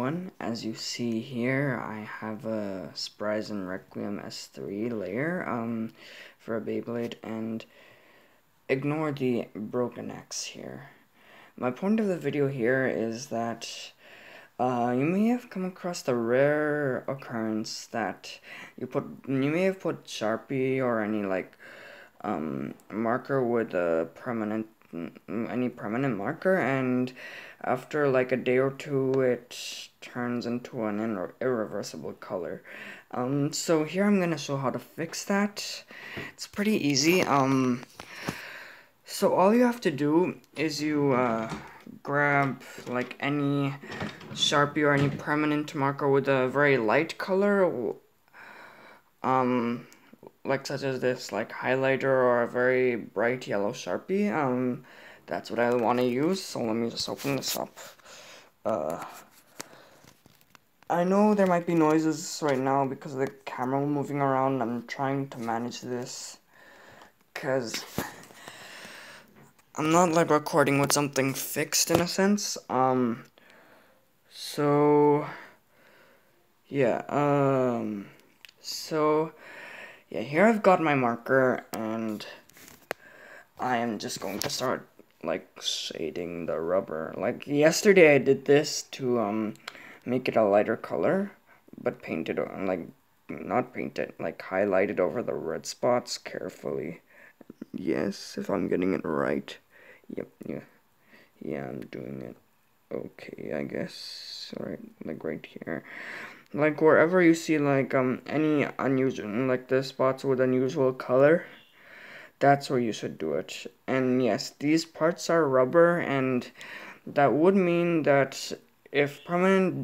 everyone. As you see here, I have a Spryzen Requiem S3 layer for a Beyblade, and ignore the broken X here. My point of the video here is that you may have come across the rare occurrence that you may have put Sharpie or any marker with a permanent marker, and after like a day or two it turns into an irreversible color. So here I'm gonna show how to fix that. It's pretty easy. So all you have to do is you grab like any Sharpie or any permanent marker with a very light color, like such as this like highlighter or a very bright yellow Sharpie. That's what I want to use, so let me just open this up. I know there might be noises right now because of the camera moving around. I'm trying to manage this because I'm not like recording with something fixed in a sense. So yeah, here I've got my marker, and I am just going to start like shading the rubber. Like yesterday I did this to make it a lighter color, but painted on not painted, like highlighted over the red spots carefully. Yes, if I'm getting it right. Yep, yeah, I'm doing it okay, I guess. Right, like right here. Like wherever you see like any unusual, like the spots with unusual color, that's where you should do it. And yes, these parts are rubber, and that would mean that if permanent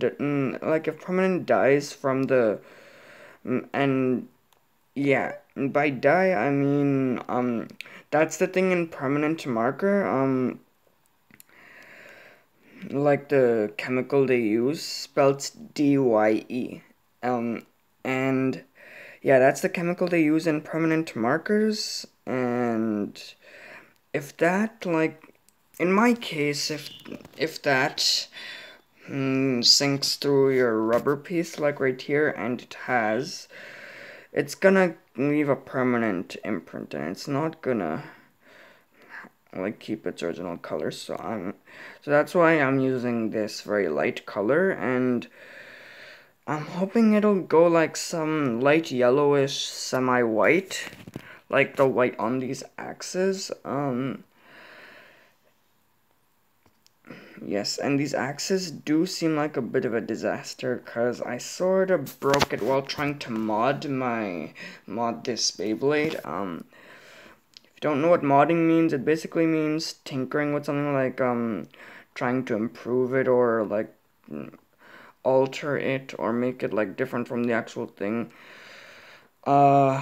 dies from the and yeah, by dye I mean that's the thing in permanent marker, like the chemical they use spelled DYE, and yeah, that's the chemical they use in permanent markers. And if that, like in my case, if that sinks through your rubber piece like right here, and it's gonna leave a permanent imprint, and it's not gonna like keep its original color. So that's why I'm using this very light color, and I'm hoping it'll go like some light yellowish semi-white, like the white on these axes. Yes, and these axes do seem like a bit of a disaster, because I sort of broke it while trying to mod this Beyblade. If you don't know what modding means, it basically means tinkering with something, like trying to improve it or like alter it or make it like different from the actual thing. In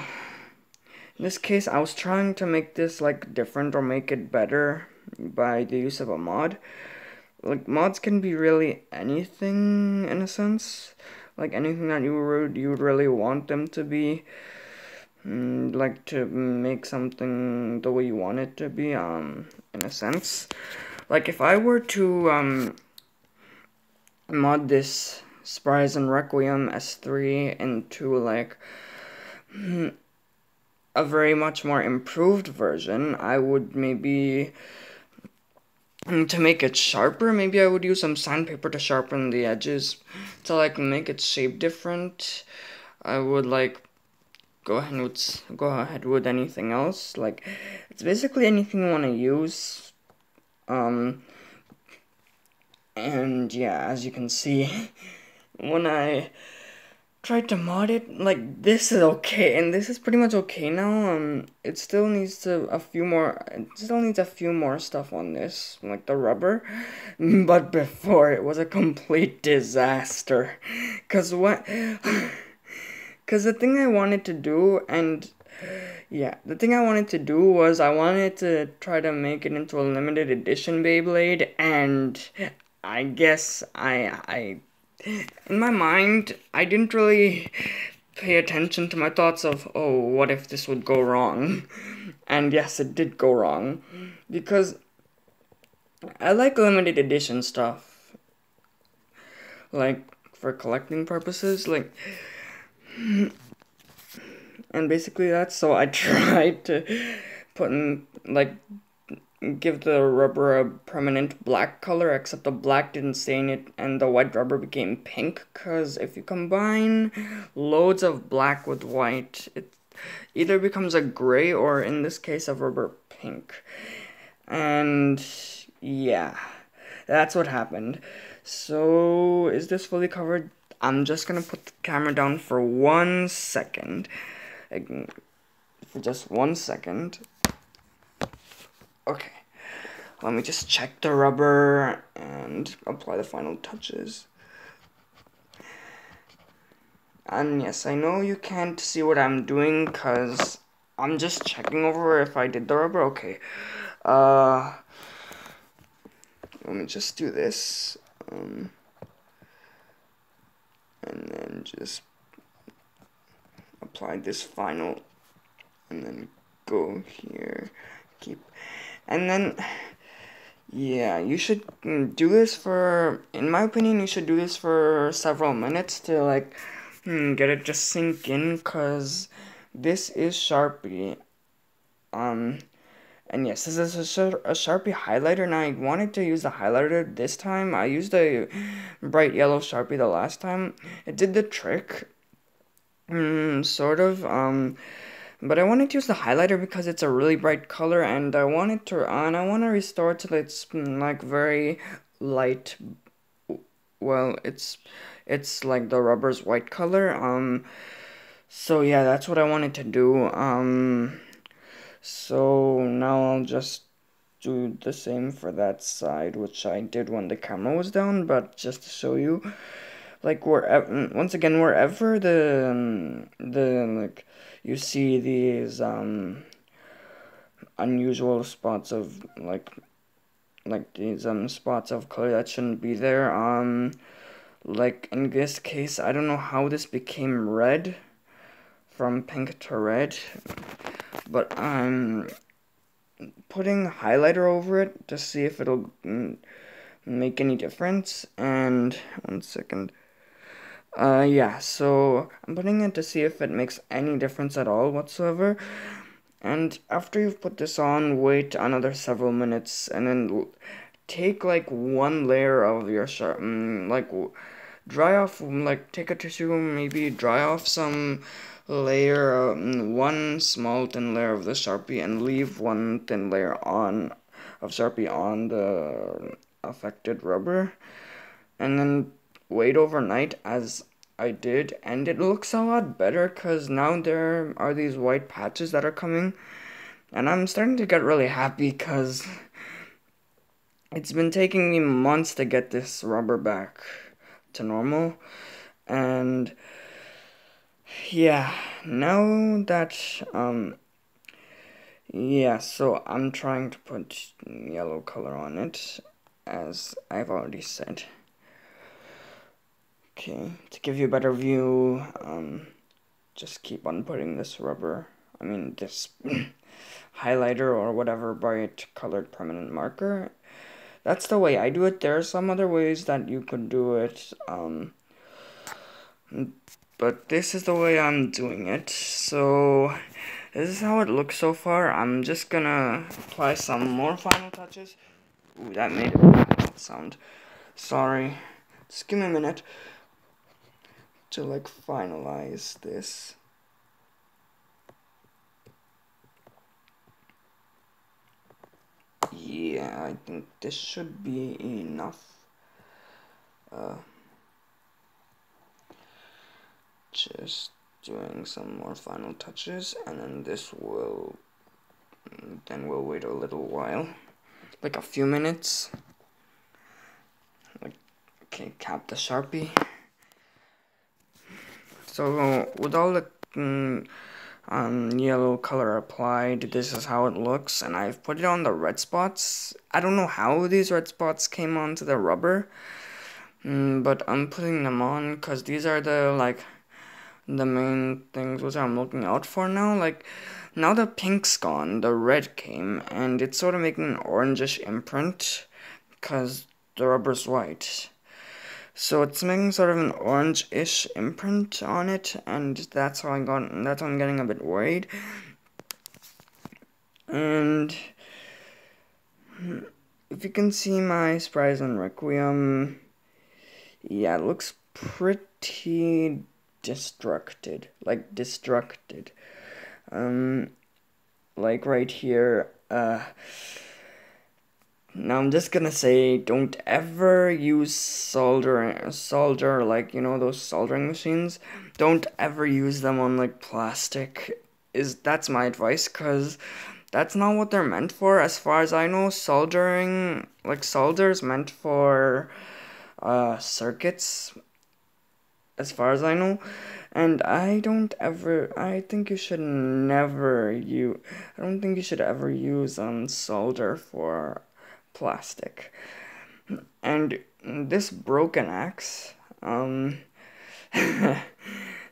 this case, I was trying to make this like different or make it better by the use of a mod. Like mods can be really anything in a sense, like anything that you would really want them to be, like to make something the way you want it to be, in a sense. Like if I were to mod this Spryzen Requiem S3 into like a very much more improved version, I would maybe, to make it sharper, maybe I would use some sandpaper to sharpen the edges to like make its shape different. I would like go ahead with anything else. Like it's basically anything you want to use. And yeah, as you can see, when I tried to mod it, like this is okay, and this is pretty much okay now. It still needs a few more stuff on this, like the rubber. But before, it was a complete disaster. Cause the thing I wanted to do, was I wanted to try to make it into a limited edition Beyblade, and I guess in my mind, I didn't really pay attention to my thoughts of, oh, what if this would go wrong? And yes, it did go wrong, because I like limited edition stuff. like for collecting purposes, like, and basically that's, so I tried to put in, like, give the rubber a permanent black color, except the black didn't stain it and the white rubber became pink, because if you combine loads of black with white, it either becomes a gray or, in this case, a rubber pink. And yeah, that's what happened. So is this fully covered? I'm just gonna put the camera down for 1 second. For just 1 second. Okay. Let me just check the rubber and apply the final touches. And yes, I know you can't see what I'm doing because I'm just checking over if I did the rubber. Okay. Let me just do this. And then just apply this final. And then go here. And then, yeah, you should do this for, in my opinion, you should do this for several minutes to, like, get it just sink in, because this is Sharpie. And yes, this is a Sharpie highlighter, and I wanted to use the highlighter this time. I used a bright yellow Sharpie the last time. It did the trick, sort of, but I wanted to use the highlighter because it's a really bright color, and I want to restore it to its, like, very light, well, it's like the rubber's white color, so yeah, that's what I wanted to do, so now I'll just do the same for that side, which I did when the camera was down, but just to show you, like, wherever, once again, wherever like, you see these, unusual spots of, like these, spots of color that shouldn't be there, like, in this case, I don't know how this became red, from pink to red, but I'm putting highlighter over it to see if it'll make any difference, and, 1 second. Yeah, so I'm putting it to see if it makes any difference at all whatsoever. And after you've put this on, wait another several minutes, and then take, like, one layer of your dry off, like, take a tissue, maybe dry off some layer, one small thin layer of the Sharpie, and leave one thin layer of Sharpie on the affected rubber, and then wait overnight, as I did, and it looks a lot better because now there are these white patches that are coming, and I'm starting to get really happy because it's been taking me months to get this rubber back to normal, and yeah, now that, yeah, so I'm trying to put yellow color on it, as I've already said. Okay, to give you a better view, just keep on putting this this highlighter or whatever bright colored permanent marker. That's the way I do it. There are some other ways that you could do it, but this is the way I'm doing it. So this is how it looks so far. I'm just gonna apply some more final touches. Ooh, that made a bad sound. Sorry. Just give me a minute to, like, finalize this. Yeah, I think this should be enough. Just doing some more final touches, and then then we'll wait a little while, like a few minutes. Like, okay, cap the Sharpie. So with all the yellow color applied, this is how it looks, and I've put it on the red spots. I don't know how these red spots came onto the rubber, but I'm putting them on because these are the, like, the main things which I'm looking out for now. Like, now the pink's gone, the red came, and it's sort of making an orangish imprint because the rubber's white. So it's making sort of an orange-ish imprint on it, and that's how I'm getting a bit worried. And if you can see my spryzen requiem, yeah, it looks pretty destructed. Like right here, now I'm just gonna say, don't ever use solder, like, you know, those soldering machines. Don't ever use them on, like, plastic. That's my advice, cause that's not what they're meant for. As far as I know, solder is meant for, circuits, as far as I know. And I think you should I don't think you should ever use, solder for plastic. And this broken axe, the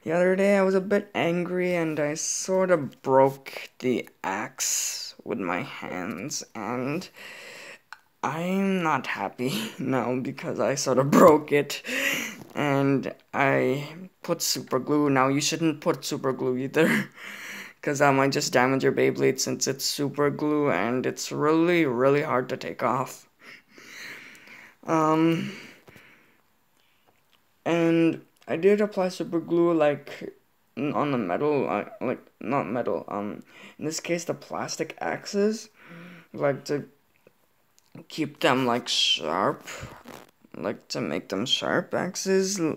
other day I was a bit angry and I sort of broke the axe with my hands, and I'm not happy now because I sort of broke it, and I put super glue. Now you shouldn't put super glue either, because that might just damage your Beyblade since it's super glue and it's really, really hard to take off. And I did apply super glue, like, on the metal, like, not metal, in this case the plastic axes, like, to keep them, like, sharp, like, to make them sharp axes, so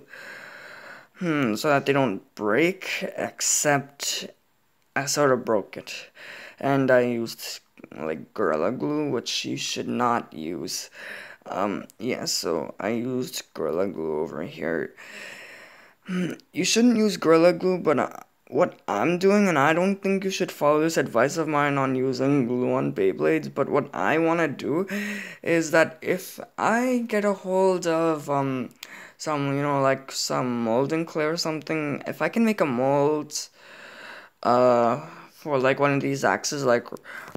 that they don't break, except I sort of broke it, and I used, like, Gorilla Glue, which you should not use. Yeah, so I used Gorilla Glue over here. You shouldn't use Gorilla Glue, but what I'm doing, and I don't think you should follow this advice of mine on using glue on Beyblades, but what I want to do is that if I get a hold of, some, you know, like, some molding clay or something, if I can make a mold, for, like, one of these axes, like,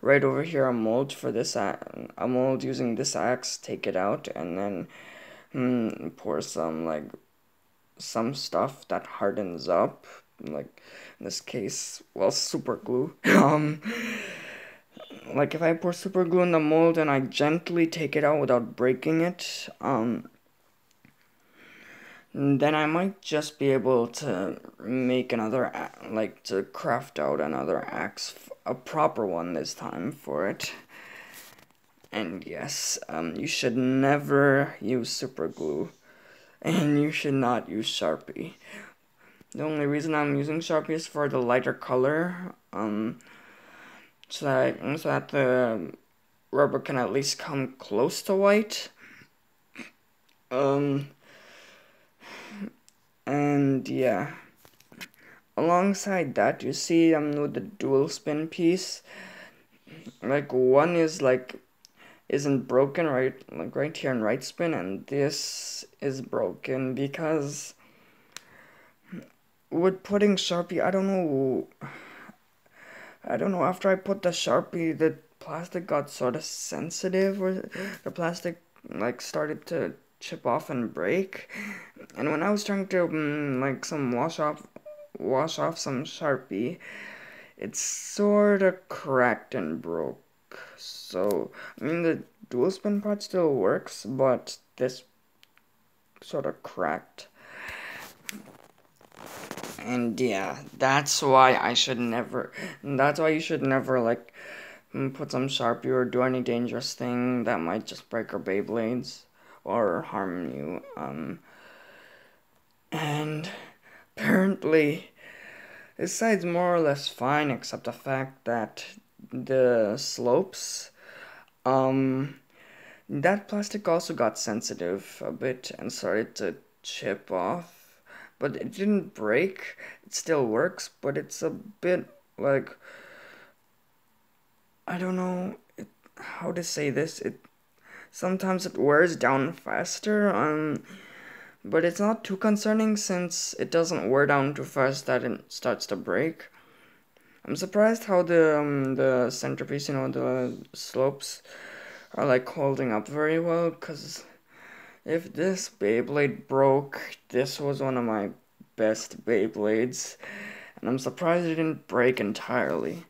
right over here, a mold for this, a mold using this axe, take it out, and then, pour some, like, some stuff that hardens up, like, in this case, well, super glue. Like, if I pour super glue in the mold and I gently take it out without breaking it, then I might just be able to make like, to craft out another axe, a proper one this time for it. And yes, you should never use super glue, and you should not use Sharpie. The only reason I'm using Sharpie is for the lighter color, so that the rubber can at least come close to white. And yeah. Alongside that, you see, with the dual spin piece, like, one is, like, isn't broken, right, like, right here in right spin, and this is broken because with putting Sharpie, I don't know, after I put the Sharpie, the plastic got sort of sensitive, or the plastic, like, started to chip off and break, and when I was trying to, like, wash off some Sharpie, it sort of cracked and broke. So, I mean, the dual spin part still works, but this sort of cracked. And yeah, that's why you should never, like, put some Sharpie or do any dangerous thing that might just break your Beyblades or harm you. And apparently, this side's more or less fine, except the fact that the slopes, that plastic also got sensitive a bit and started to chip off. But it didn't break, it still works, but it's a bit, like, I don't know how to say this. Sometimes it wears down faster, but it's not too concerning since it doesn't wear down too fast that it starts to break. I'm surprised how the centerpiece, you know, the slopes are, like, holding up very well, because if this Beyblade broke, this was one of my best Beyblades, and I'm surprised it didn't break entirely.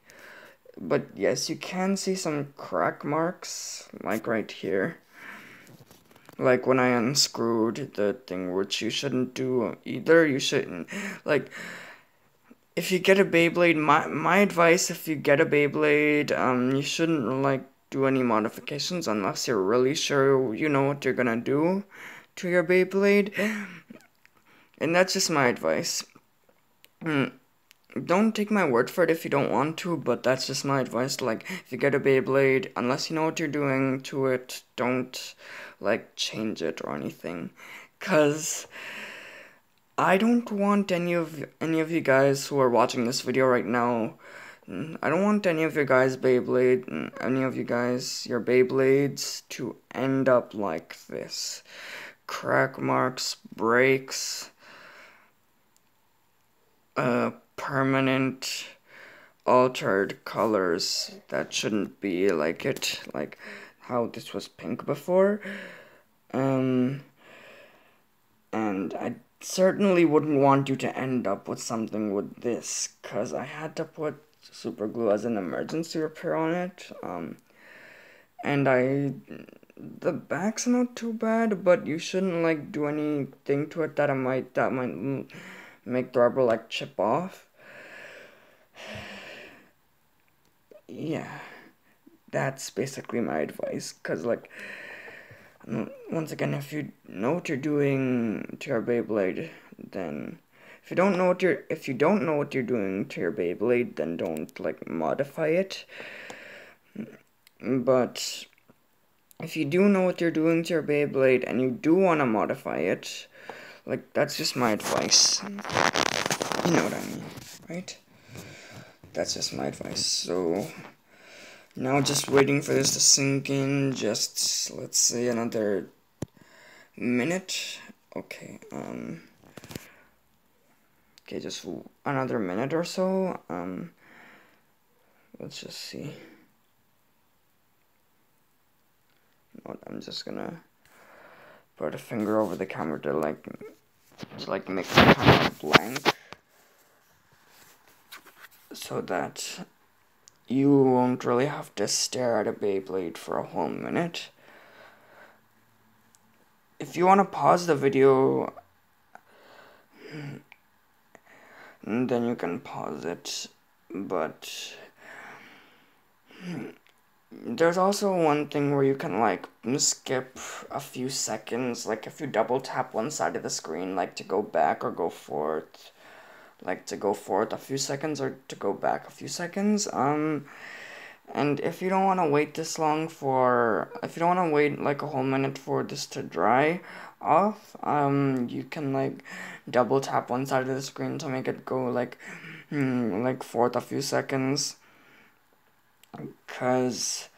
But yes, you can see some crack marks, like right here. Like when I unscrewed the thing, which you shouldn't do either. You shouldn't, like, if you get a Beyblade, my advice, if you get a Beyblade, you shouldn't, like, do any modifications unless you're really sure you know what you're gonna do to your Beyblade. And that's just my advice. Don't take my word for it if you don't want to, but that's just my advice. Like, if you get a Beyblade, unless you know what you're doing to it, don't, like, change it or anything. 'Cause I don't want any of you guys who are watching this video right now, I don't want any of your guys' Beyblade, any of you guys, your Beyblades, to end up like this. Crack marks, breaks, permanent altered colors that shouldn't be like it, like how this was pink before. And I certainly wouldn't want you to end up with something with this, because I had to put super glue as an emergency repair on it. And the back's not too bad, but you shouldn't, like, do anything to it that might make the rubber, like, chip off. Yeah, that's basically my advice, because, like, once again, if you know what you're doing to your Beyblade, then if you don't know what you're doing to your Beyblade, then don't, like, modify it. But if you do know what you're doing to your Beyblade and you do want to modify it, like, that's just my advice. You know what I mean, right? That's just my advice. So now just waiting for this to sink in, just, let's say, another minute. Okay, okay, just another minute or so. Let's just see. I'm just gonna put a finger over the camera to make the camera blank, so that you won't really have to stare at a Beyblade for a whole minute. If you want to pause the video, then you can pause it, but there's also one thing where you can, like, skip a few seconds, like if you double tap one side of the screen, like to go back or go forth, like to go forth a few seconds or to go back a few seconds. And if you don't want to wait this long if you don't want to wait like a whole minute for this to dry off, you can, like, double tap one side of the screen to make it go like forth a few seconds. 'Cause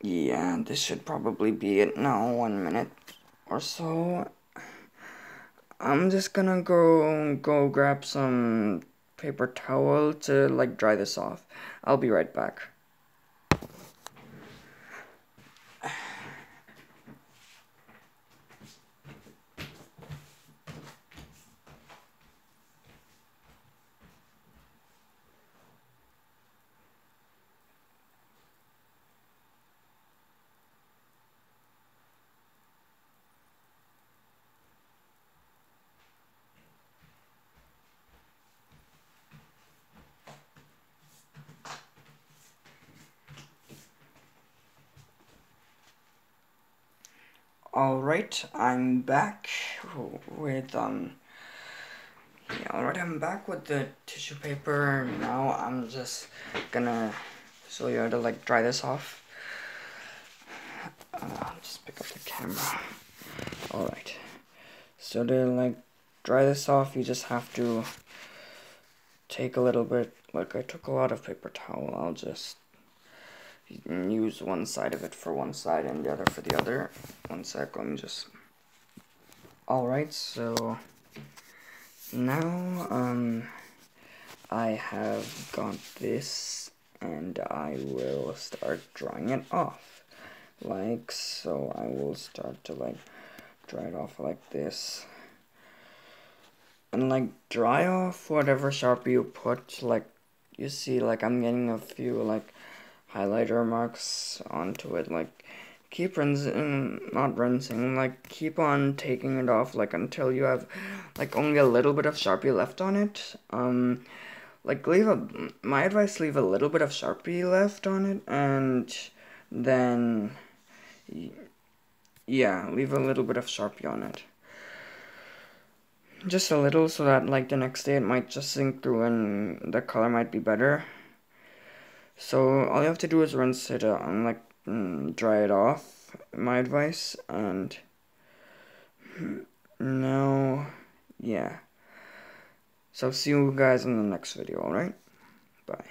yeah, this should probably be it now, 1 minute or so. I'm just gonna go grab some paper towel to, like, dry this off. I'll be right back. Alright, I'm back with, I'm back with the tissue paper. Now I'm just gonna show you how to, like, dry this off. Just pick up the camera. Alright, so to, like, dry this off, you just have to take a little bit, like, I took a lot of paper towel. I'll just use one side of it for one side and the other for the other. One sec, let me just... Alright, so now I have got this, and I will start drying it off. like so. I will start to like dry it off like this, and like dry off whatever Sharpie you put. Like you see, like I'm getting a few like highlighter marks onto it. Like keep rinsing, not rinsing, like keep on taking it off like until you have like only a little bit of Sharpie left on it. Like my advice, leave a little bit of Sharpie left on it, and then yeah, leave a little bit of Sharpie on it. Just a little, so that like the next day it might just sink through and the color might be better. So all you have to do is rinse it and like dry it off, my advice, and now, yeah. So see you guys in the next video, alright? Bye.